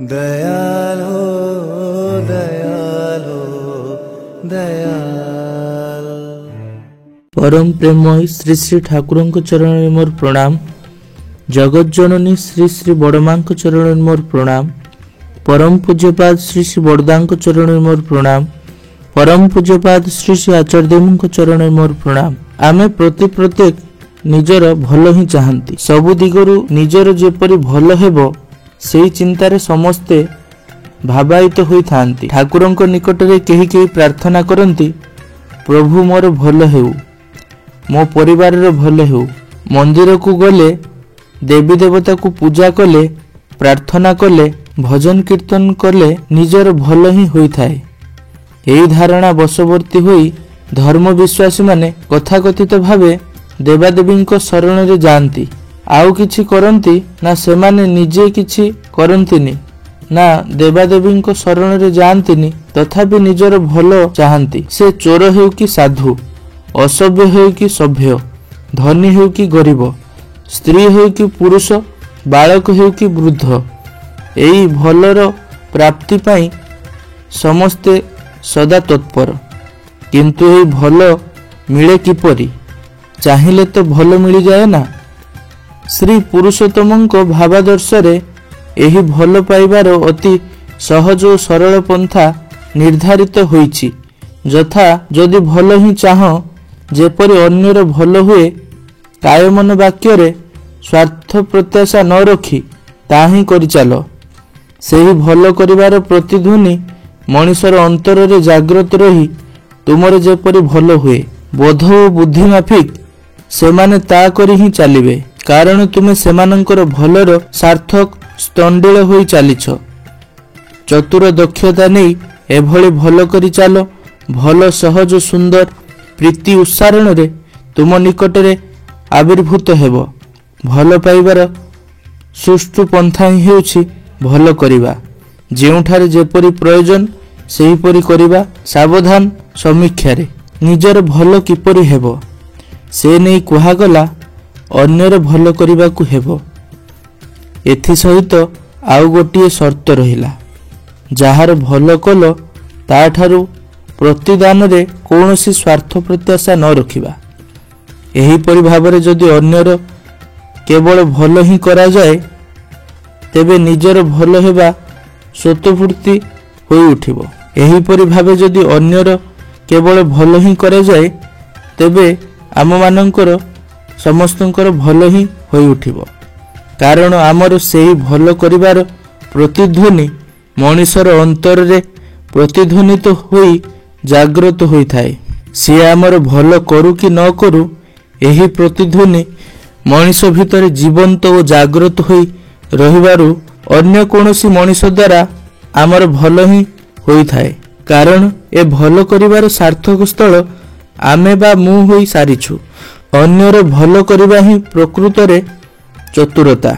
दयाल हो दयाल हो दयाल। परम प्रेममयी श्री श्री ठाकुर चरण में मोर प्रणाम। जगत जननी श्री श्री बड़मा चरण में मोर प्रणाम। परम पूज्यपाद श्री श्री बड़दा चरण में मोर प्रणाम। परम पूज्यपाद श्री श्री आचार्यदेव चरण में मोर प्रणाम। आमे प्रत्येक निजर भल ही चाहती, सबु दिगरु निजर जेपरि भल हेबो सेही चिंतारे समस्ते भावायित होई थांती। ठाकुरंक निकटरे केही केही प्रार्थना करंती, प्रभु मोर भल हेउ, मो परिवार रो भल हेउ। मंदिर को गले, देवी देवता को पूजा कले, प्रार्थना कले, भजन कीर्तन कले निजर भल ही होई थाए। एही धारणा बशवर्ती होई धर्म विश्वासी माने कथाकथित भावे देवादेवी शरण रे जाती, आउ किछि करंती ना सेमाने निजे किछि करंतिनी ना देवादेवी शरण रे जांतिनी, तथापि निजर भल चाहती। से चोर हेउ कि साधु, असभ्य हेउ कि सभ्य, धनी हेउ कि गरीब, स्त्री हेउ कि पुरुष, बालक हेउ कि वृद्ध, एई भलर प्राप्ति पाई समस्ते सदा तत्पर। किंतु एई भल मिले किपरि? चाहिए तो भल मिल जाए ना। श्री पुरुषोत्तम भावादर्श रे एही भल पाइबार अति सहज और सरल पंथा निर्धारित होईछि। यथा जदि भल ही चाह, जेपरि अन्यर भल हुए, काय मन वाक्य रे स्वार्थ प्रत्याशा न रखी ताही करि चाल। सेही भल करिवार प्रतिध्वनि मनिषर अंतर रे जागृत रही तुमर जेपरि भल हुए, बोध और बुद्धि माफिक सेमाने ता करी ही चलिबे, कारण तुमे सेमानंकर भलर सार्थक स्तंडिल होई चालिछ। चतुर दक्षता नहीं एभली भल करी चाल। भल सहज सुंदर प्रीति उच्चारण रे तुम निकट रे आविर्भूत हेबो। भल पाइबार सुष्ठु पंथा ही हेउछि भल करिबा। जेउठारे जेपरि प्रयोजन सेहीपरि करिबा। सावधान समीक्षा रे निजर भल किपरि हेबो से नहीं कुहागला, अन्यर भल करिबाकु हेबो। एथि सहित आउ गोटिए शर्त रहिला, जाहार भल कल ताठारु प्रतिदान रे कौनसी स्वार्थ प्रत्याशा न रखिबा। एही परि भाबरे जदि अन्यर केवल भल ही करा जाए, तेबे निजर भल हेबा स्वतःपूर्ति होई उठिबो। एही परि भाबे जदि अन्यर केवल भल ही करा जाए, तेबे आम मानकर समस्तंकर भल ही होई उठिबो। कारण आमर सेही भल करिवार प्रतिध्वनि मनिषर अंतर रे प्रतिध्वनित होई जागृत होई थाए। से आमर भल करू कि न करू, एही प्रतिध्वनि मनिष भितर जीवंत और जागृत होई रहिबारु अन्य कोनोसी मनिष द्वारा आमर भल ही होई थाए। कारण ए भल करिवार सार्थक स्थल आमे बा मु होई सारिछु। अन्यर भल करिबा ही प्रकृत रे चतुरता।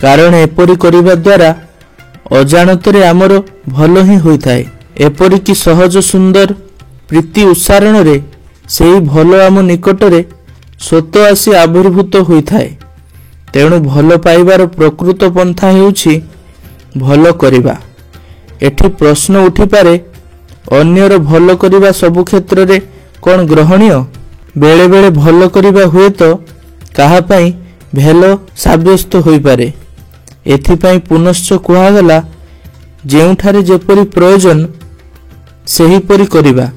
कारण एपरि करिबा द्वारा अजाणत रे आमर भल ही होई थाए। एपरि कि सहज सुंदर प्रीति उच्चारण रे सेही भल आम निकट रे स्वत आसी आविर्भूत होई थाए। तेणु भल पाइबार प्रकृत पंथा हेउछि भल करिबा। एठी प्रश्न उठी पारे, अन्यर भल करिबा सबु क्षेत्र रे कौन ग्रहणीय? बेले बेले भल करिबा हुए तो कहा पाई भेल साब्यस्त होई पारे। एथिपाई पुनश्च कुहागला, जेउठारे जेपरि प्रयोजन सेहीपरि करिबा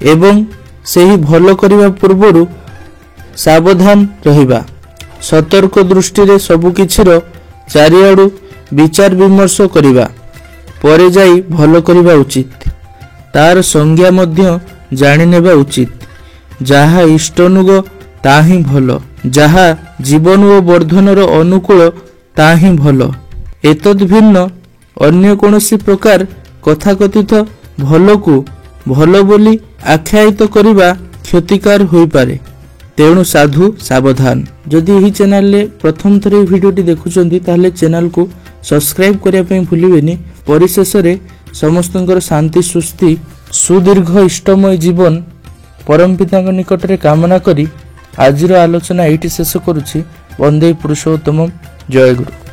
एवं सेही भल करिबा पूर्वरु सावधान रहिबा। सतर्क दृष्टि रे सबु किछिर चारिआडु विचार विमर्श करिबा परे जाई भल करिबा उचित। तार संज्ञा मध्य जानि नेबा उचित। जहा इष्टनुग ताही भल, जहा जीवन व वर्धनर अनुकूल ताही भल। एतद् भिन्न अन्य कोनोसी प्रकार कथाकथित भल को भल बोली आख्यायित करिबा क्षतिकार होई पारे। तेणु साधु सावधान। जदि यही चैनल रे प्रथम थरे भिडियोटी देखुचंती ताहले चैनल को सब्सक्राइब करिया पई भूलिबेनी। परिशेष रे समस्तंकर शांति सुस्ति सुदीर्घ इष्टमय जीवन परम पिता निकट रे कामना करी आजिर आलोचना एठी शेष करुछि। वंदे पुरुषोत्तम। जय गुरु।